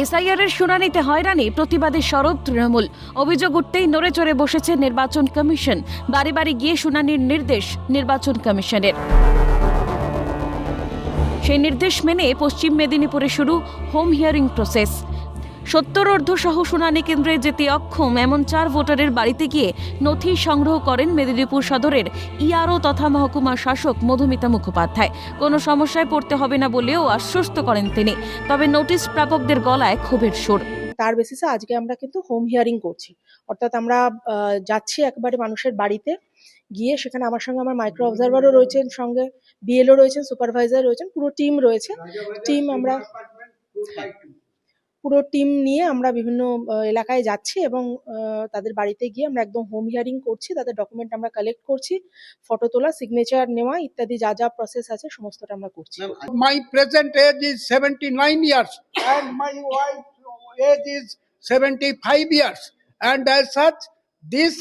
SIR এর শুনানিতে হয়রানি, প্রতিবাদে সরব তৃণমূল। অভিযোগ উঠতেই নড়ে চড়ে বসেছে নির্বাচন কমিশন। বাড়ি বাড়ি গিয়ে শুনানির নির্দেশ নির্বাচন কমিশনের। সেই নির্দেশ মেনে পশ্চিম মেদিনীপুরে শুরু হোম হিয়ারিং প্রসেস। 70 সহ শুনানি কেন্দ্রে যেতে অক্ষম এমন 4 ভোটারের বাড়িতে গিয়ে নথি সংগ্রহ করেন মেদিনীপুর সদরের ইআরও তথা মহকুমা শাসক মধুমিতা মুখোপাধ্যায়। কোনো সমস্যায় পড়তে হবে না বলেও আশ্বস্ত করেন তিনি। তবে নোটিশ প্রাপকদের গলায় ক্ষোভের সুর। তার বেসিসে আজকে আমরা কিন্তু হোম হিয়ারিং করছি, অর্থাৎ আমরা যাচ্ছি একেবারে মানুষের বাড়িতে গিয়ে, সেখানে আমার সঙ্গে আমার মাইক্রো অবজারভারও রয়েছেন, সঙ্গে বিএলও রয়েছেন, সুপারভাইজার রয়েছেন, পুরো টিম রয়েছে। পুরো টিম নিয়ে আমরা বিভিন্ন এলাকায় যাচ্ছি এবং তাদের বাড়িতে গিয়ে আমরা একদম হোম হিয়ারিং করছি। তাদের ডকুমেন্ট আমরা কালেক্ট করছি, ফটো তোলা, সিগনেচার নেওয়া ইত্যাদি যা যা প্রসেস আছে সমস্তটা আমরা করছি। My present age is 79 years and my wife's age is 75 years, and as such this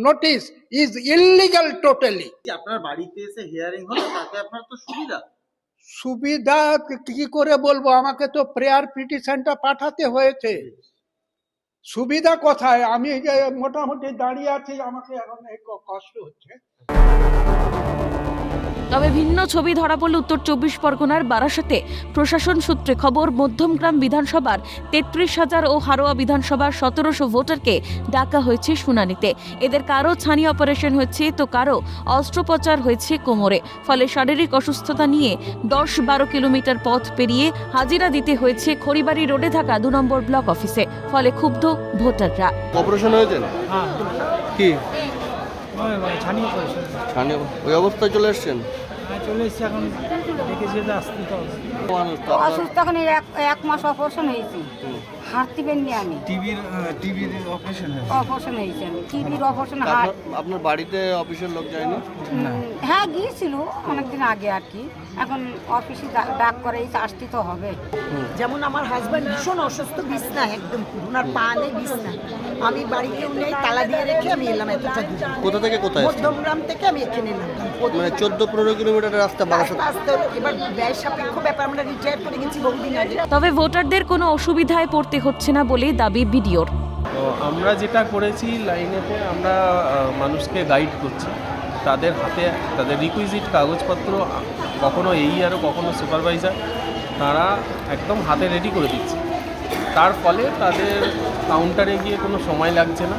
notice is illegal totally. আপনার বাড়িতে এসে হিয়ারিং হলো, তাতে আপনার তো সুবিধা কি করে বলবো, আমাকে তো প্রেয়ার পিটিশনটা পাঠাতে হয়েছে। সুবিধা কোথায়? আমি মোটামুটি দাঁড়িয়ে আছি, আমাকে এখন কষ্ট হচ্ছে। তবে ভিন্ন ছবি ধরা পড়ল উত্তর 24 পরগনার বারাসাতে। প্রশাসন সূত্রে খবর, মধ্যমগ্রাম বিধানসভার 33,000 ও হারোয়া বিধানসভার 1700 ভোটারকে ডাকা হয়েছে শুনানিতে। এদের কারো ছানি অপারেশন হয়েছে তো কারো অস্ত্রোপচার হয়েছে কোমরে। ফলে শারীরিক অসুস্থতা নিয়ে 10-12 কিলোমিটার পথ পেরিয়ে হাজিরা দিতে হয়েছে খড়িবাড়ি রোডে থাকা 2 নম্বর ব্লক অফিসে। ফলে ক্ষুব্ধ ভোটাররা। অপারেশন হয়েছে? কি ছানি অপারেশন? ছানি ওই অবস্থায় চলে এসছেন? চলে এসছি, এখন দেখেছি যে আসতে তো অসুস্থ। এখন 1 মাস অপারেশন হয়েছে, হাঁটতে পারিনি আমি। টিভির অপারেশন হয়েছে আমি, টিভির অপারেশন। আপনার বাড়িতে অফিসের লোক যায়নি? হ্যাঁ গিয়েছিল অনেকদিন আগে আর কি। এখন অফিসে ডাক করে আসতে তো হবে। যেমন আমার হাজব্যান্ড ভীষণ অসুস্থ, বিছনা একদম ওনার পা নেই, বিছনা। আমি বাড়িতেও নেই, তালা দিয়ে রেখে আমি এলাম এতটা দূর। কোথা থেকে কোথায়? মধ্যমগ্রাম থেকে আমি এখানে এলাম। মানে 14-15 কিলোমিটার রাস্তা। রাস্তা এবার ব্যয় সাপেক্ষ ব্যাপার, আমরা রিটায়ার করে গেছি বহুদিন আগে। তবে ভোটারদের কোনো অসুবিধায় পড়তে হচ্ছে না বলে দাবি বিডিওর। তো আমরা যেটা করেছি, লাইনেতে আমরা মানুষকে গাইড করছি। তাদের হাতে তাদের রিকুইজিট কাগজপত্র কখনো AERO কখনো সুপারভাইজার তারা একদম হাতে রেডি করে দিচ্ছে। তার ফলে তাদের কাউন্টারে গিয়ে কোনো সময় লাগছে না,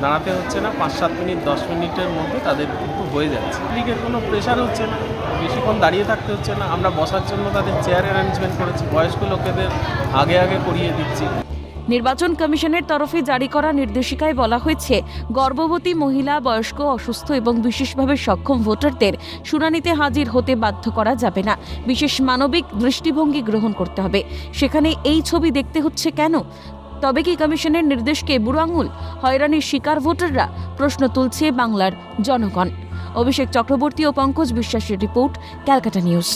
দাঁড়াতে হচ্ছে না। 5-7 মিনিট 10 মিনিটের মধ্যে তাদের কিন্তু হয়ে যাচ্ছে। লিগের কোনো প্রেশার হচ্ছে না, বেশিক্ষণ দাঁড়িয়ে থাকতে হচ্ছে না। আমরা বসার জন্য তাদের চেয়ার অ্যারেঞ্জমেন্ট করেছি, বয়স্ক লোকেদের আগে আগে করিয়ে দিচ্ছি। নির্বাচন কমিশনের তরফে জারি করা নির্দেশিকায় বলা হয়েছে, গর্ভবতী মহিলা, বয়স্ক, অসুস্থ এবং বিশেষভাবে সক্ষম ভোটারদের শুনানিতে হাজির হতে বাধ্য করা যাবে না। বিশেষ মানবিক দৃষ্টিভঙ্গি গ্রহণ করতে হবে। সেখানে এই ছবি দেখতে হচ্ছে কেন? তবে কি কমিশনের নির্দেশকে বুড়ো আঙুল? হয়রানির শিকার ভোটাররা? প্রশ্ন তুলছে বাংলার জনগণ। অভিষেক চক্রবর্তী ও পঙ্কজ বিশ্বাসের রিপোর্ট, ক্যালকাটা নিউজ।